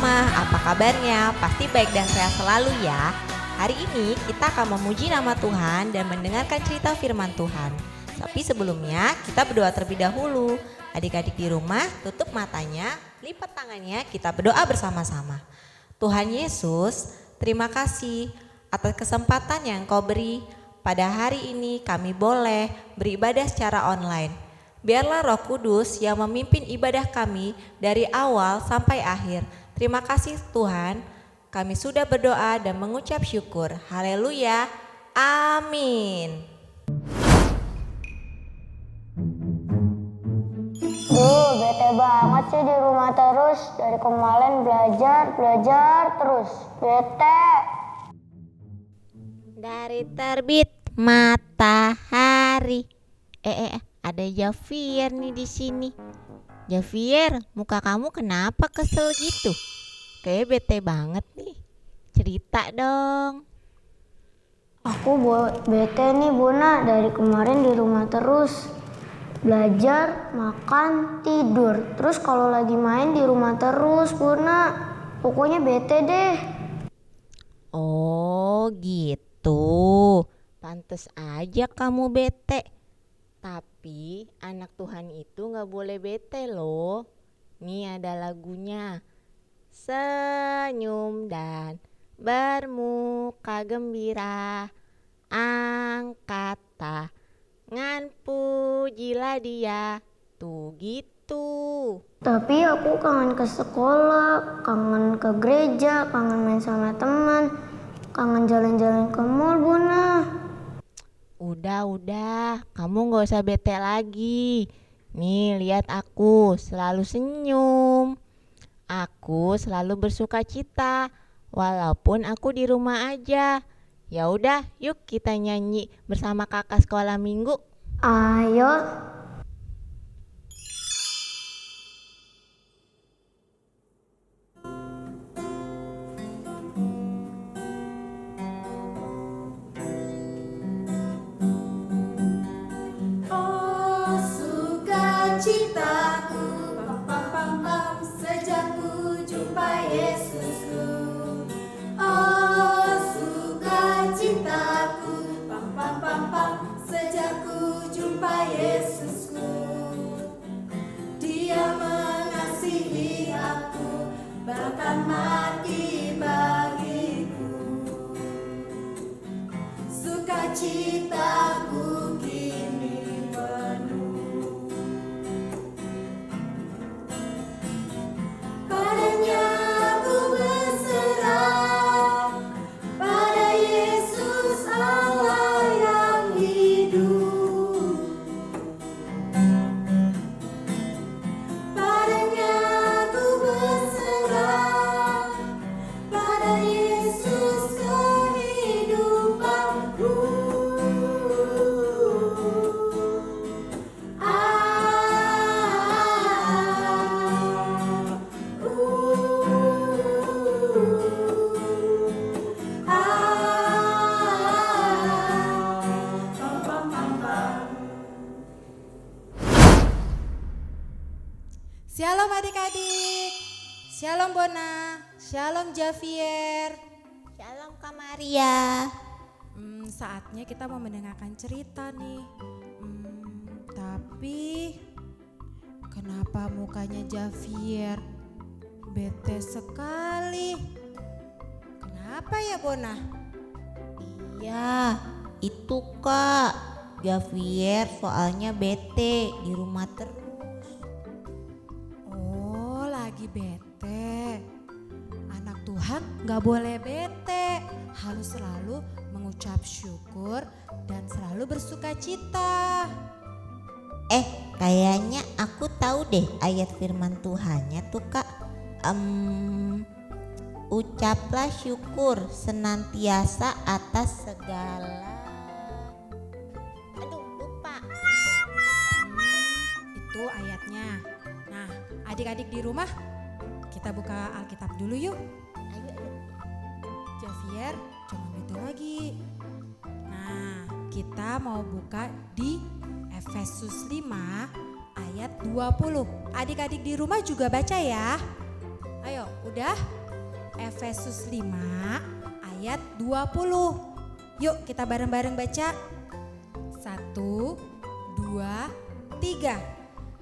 rumah, apa kabarnya? Pasti baik dan sehat selalu ya. Hari ini kita akan memuji nama Tuhan dan mendengarkan cerita firman Tuhan. Tapi sebelumnya kita berdoa terlebih dahulu. Adik-adik di rumah tutup matanya, lipat tangannya, kita berdoa bersama-sama. Tuhan Yesus, terima kasih atas kesempatan yang Kau beri. Pada hari ini kami boleh beribadah secara online. Biarlah Roh Kudus yang memimpin ibadah kami dari awal sampai akhir. Terima kasih Tuhan, kami sudah berdoa dan mengucap syukur. Haleluya, amin. Bete banget sih di rumah terus. Dari kemarin belajar terus. Bete. Dari terbit matahari. Ada Javier nih di sini. Javier, muka kamu kenapa kesel gitu? Kayak bete banget nih. Cerita dong. Aku bete nih Bona, dari kemarin di rumah terus. Belajar, makan, tidur. Terus kalau lagi main di rumah terus Bona. Pokoknya bete deh. Oh gitu. Pantes aja kamu bete. Tapi anak Tuhan itu gak boleh bete loh. Nih ada lagunya. Senyum dan bermuka gembira, angkat tangan pujilah dia. Tuh gitu. Tapi aku kangen ke sekolah, kangen ke gereja, kangen main sama teman, kangen jalan-jalan ke mall Bona. Udah, kamu gak usah bete lagi. Nih lihat aku selalu senyum. Aku selalu bersuka cita walaupun aku di rumah aja. Ya udah, yuk kita nyanyi bersama kakak sekolah minggu. Ayo. Citaku, pam pam pam pam, sejak ku jumpa Yesusku. Oh sukacitaku, pam pam pam pam, sejak ku jumpa Yesusku. Dia mengasihi aku, bahkan mati bagiku. Sukacitaku kini penuh. Padanya aku berserah, pada Yesus Allah yang hidup. Padanya aku berserah, pada Yesus kehidupanku. Shalom adik-adik, shalom Bona, shalom Javier. Shalom Kak Maria. Saatnya kita mau mendengarkan cerita nih. Tapi kenapa mukanya Javier bete sekali? Kenapa ya Bona? Iya, itu Kak. Javier soalnya bete di rumah terus. Oh, lagi bete. Anak Tuhan gak boleh bete, harus selalu mengucap syukur dan selalu bersuka cita. Kayaknya aku tahu deh ayat firman Tuhannya tuh Kak. Ucaplah syukur senantiasa atas segala. Aduh, lupa. Itu ayatnya. Nah, adik-adik di rumah, kita buka Alkitab dulu yuk. Ayo. Javier, jangan bete lagi. Nah, kita mau buka di Efesus 5 ayat 20. Adik-adik di rumah juga baca ya. Ayo, udah? Efesus 5 ayat 20. Yuk kita bareng-bareng baca. 1, 2, 3.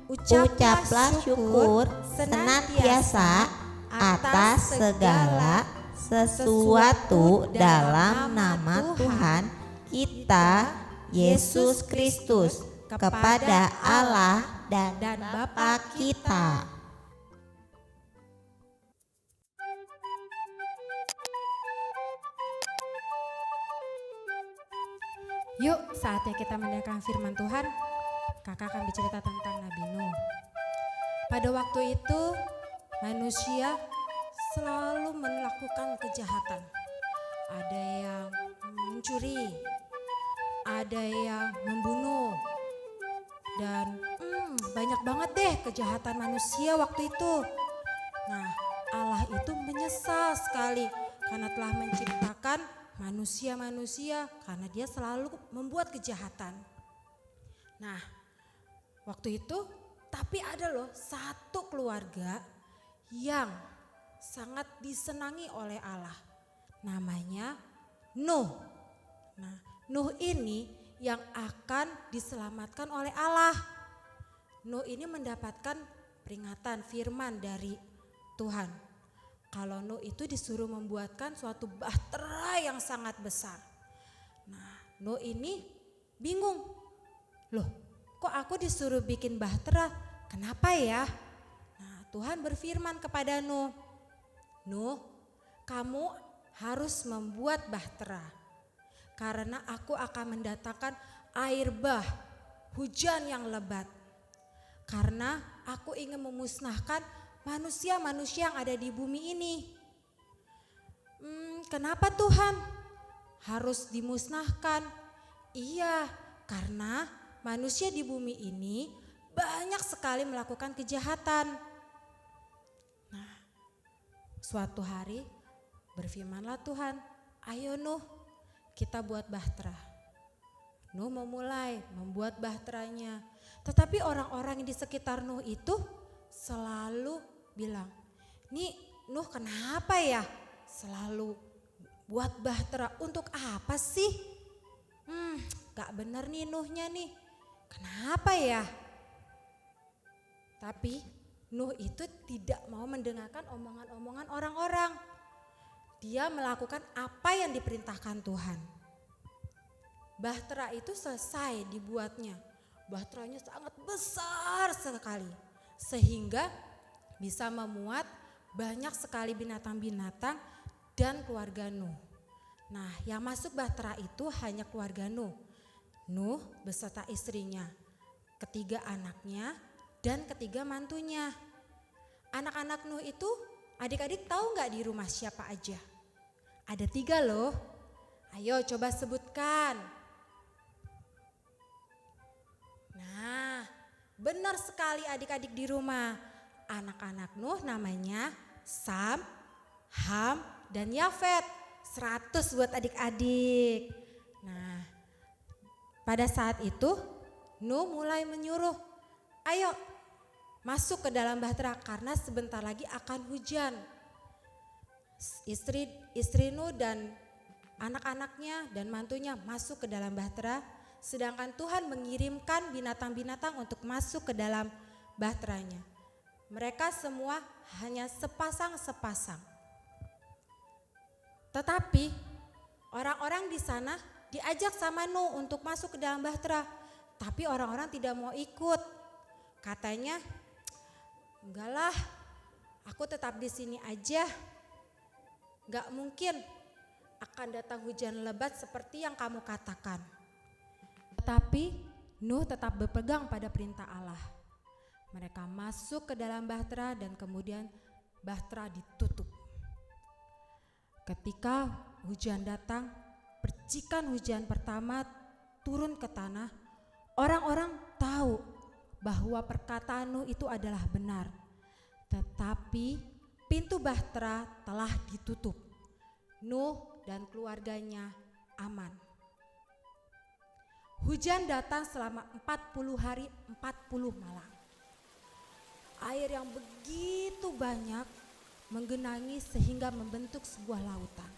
Ucaplah syukur senantiasa atas segala sesuatu dalam nama Tuhan kita Yesus Kristus kepada Allah dan Bapa kita. Yuk saatnya kita mendengarkan firman Tuhan. Kakak akan bercerita tentang Nabi Nuh. Pada waktu itu manusia selalu melakukan kejahatan. Ada yang mencuri, ada yang membunuh, dan banyak banget deh kejahatan manusia waktu itu. Nah, Allah itu menyesal sekali karena telah menciptakan manusia-manusia karena dia selalu membuat kejahatan. Nah, waktu itu tapi ada loh satu keluarga yang sangat disenangi oleh Allah. Namanya Nuh. Nah, Nuh ini yang akan diselamatkan oleh Allah. Nuh ini mendapatkan peringatan firman dari Tuhan. Kalau Nuh itu disuruh membuatkan suatu bahtera yang sangat besar. Nah, Nuh ini bingung. Loh, kok aku disuruh bikin bahtera? Kenapa ya? Nah, Tuhan berfirman kepada Nuh, Nuh, kamu harus membuat bahtera. Karena aku akan mendatangkan air bah, hujan yang lebat. Karena aku ingin memusnahkan manusia-manusia yang ada di bumi ini. Kenapa Tuhan harus dimusnahkan? Iya, karena manusia di bumi ini banyak sekali melakukan kejahatan. Nah, suatu hari berfirmanlah Tuhan, ayo Nuh, kita buat bahtera. Nuh memulai membuat bahteranya. Tetapi orang-orang di sekitar Nuh itu selalu bilang, nih Nuh kenapa ya selalu buat bahtera, untuk apa sih? Gak bener nih Nuhnya nih, kenapa ya? Tapi Nuh itu tidak mau mendengarkan omongan-omongan orang-orang. Dia melakukan apa yang diperintahkan Tuhan. Bahtera itu selesai dibuatnya. Bahteranya sangat besar sekali. Sehingga bisa memuat banyak sekali binatang-binatang dan keluarga Nuh. Nah, yang masuk bahtera itu hanya keluarga Nuh. Nuh beserta istrinya, ketiga anaknya, dan ketiga mantunya. Anak-anak Nuh itu adik-adik tahu gak di rumah siapa aja? Ada 3 loh. Ayo coba sebutkan. Nah, benar sekali adik-adik di rumah. Anak-anak Nuh namanya Sam, Ham, dan Yafet. 100 buat adik-adik. Nah, pada saat itu Nuh mulai menyuruh, ayo masuk ke dalam bahtera karena sebentar lagi akan hujan. Istri Nuh dan anak-anaknya dan mantunya masuk ke dalam bahtera, sedangkan Tuhan mengirimkan binatang-binatang untuk masuk ke dalam bahteranya. Mereka semua hanya sepasang-sepasang. Tetapi orang-orang di sana diajak sama Nuh untuk masuk ke dalam bahtera, tapi orang-orang tidak mau ikut. Katanya, enggak lah, aku tetap di sini aja. Enggak mungkin akan datang hujan lebat seperti yang kamu katakan. Tetapi Nuh tetap berpegang pada perintah Allah. Mereka masuk ke dalam bahtera dan kemudian bahtera ditutup. Ketika hujan datang, percikan hujan pertama turun ke tanah, orang-orang tahu bahwa perkataan Nuh itu adalah benar. Tetapi pintu bahtera telah ditutup. Nuh dan keluarganya aman. Hujan datang selama 40 hari 40 malam. Air yang begitu banyak menggenangi sehingga membentuk sebuah lautan.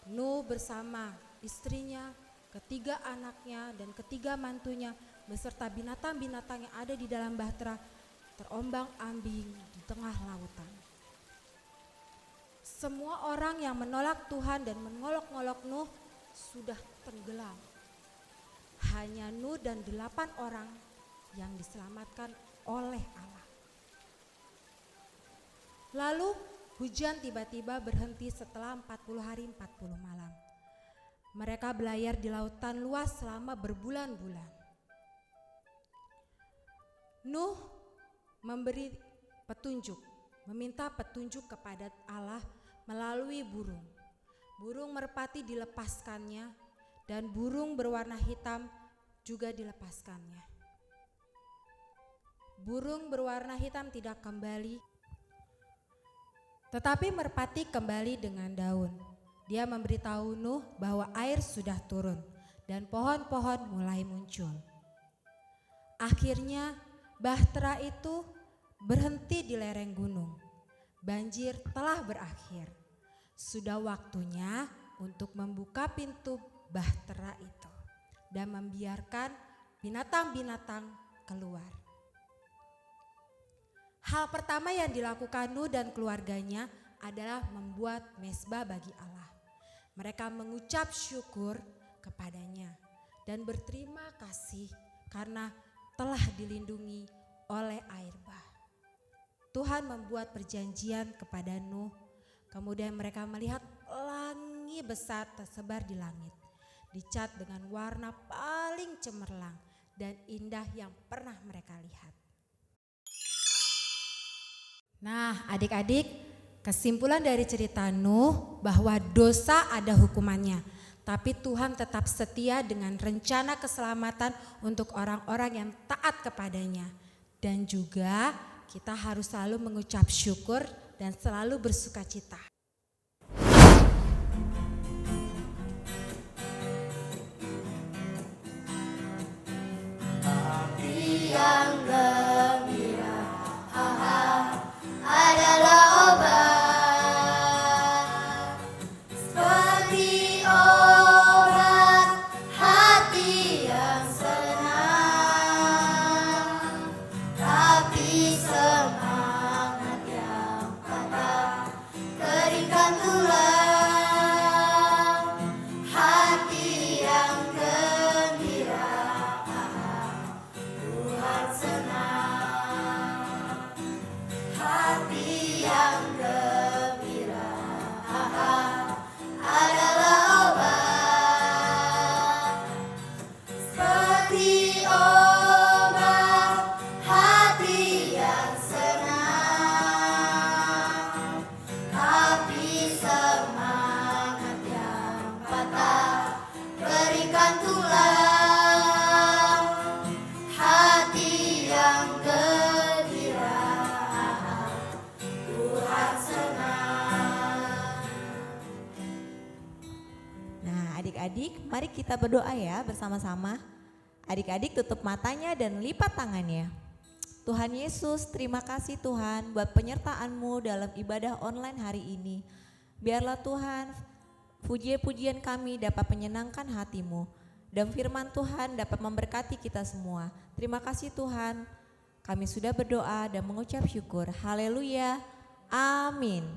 Nuh bersama istrinya, ketiga anaknya dan ketiga mantunya beserta binatang-binatang yang ada di dalam bahtera terombang-ambing di tengah lautan. Semua orang yang menolak Tuhan dan mengolok-ngolok Nuh sudah tenggelam. Hanya Nuh dan 8 orang yang diselamatkan oleh Allah. Lalu hujan tiba-tiba berhenti setelah 40 hari 40 malam. Mereka belayar di lautan luas selama berbulan-bulan. Nuh memberi petunjuk, meminta petunjuk kepada Allah melalui burung. Burung merpati dilepaskannya dan burung berwarna hitam juga dilepaskannya. Burung berwarna hitam tidak kembali, tetapi merpati kembali dengan daun. Dia memberitahu Nuh bahwa air sudah turun dan pohon-pohon mulai muncul. Akhirnya bahtera itu berhenti di lereng gunung. Banjir telah berakhir. Sudah waktunya untuk membuka pintu bahtera itu dan membiarkan binatang-binatang keluar. Hal pertama yang dilakukan Nuh dan keluarganya adalah membuat mezbah bagi Allah. Mereka mengucap syukur kepadanya dan berterima kasih karena telah dilindungi oleh air bah. Tuhan membuat perjanjian kepada Nuh, kemudian mereka melihat pelangi besar tersebar di langit, dicat dengan warna paling cemerlang dan indah yang pernah mereka lihat. Nah, adik-adik, kesimpulan dari cerita Nuh bahwa dosa ada hukumannya, tapi Tuhan tetap setia dengan rencana keselamatan untuk orang-orang yang taat kepadanya. Dan juga kita harus selalu mengucap syukur dan selalu bersuka cita. Hati yang gembira, adalah obat, seperti obat hati yang senang, tapi semangat yang patah keringkan tulang. Hati yang gembira, Tuhan senang. Hati yang gembira adalah obat, seperti obat hati yang senang, tapi semangat yang patah keringkan tulang. Hati yang gembira, Tuhan senang. Nah, adik-adik, mari kita berdoa ya bersama-sama. Adik-adik tutup matanya dan lipat tangannya. Tuhan Yesus, terima kasih Tuhan buat penyertaan-Mu dalam ibadah online hari ini. Biarlah Tuhan, pujian-pujian kami dapat menyenangkan hati-Mu dan firman Tuhan dapat memberkati kita semua. Terima kasih Tuhan, kami sudah berdoa dan mengucap syukur. Haleluya, amin.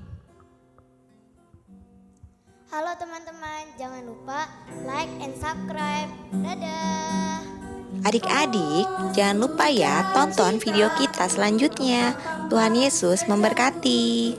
Halo teman-teman, jangan lupa like and subscribe. Dadah. Adik-adik, jangan lupa ya tonton video kita selanjutnya. Tuhan Yesus memberkati.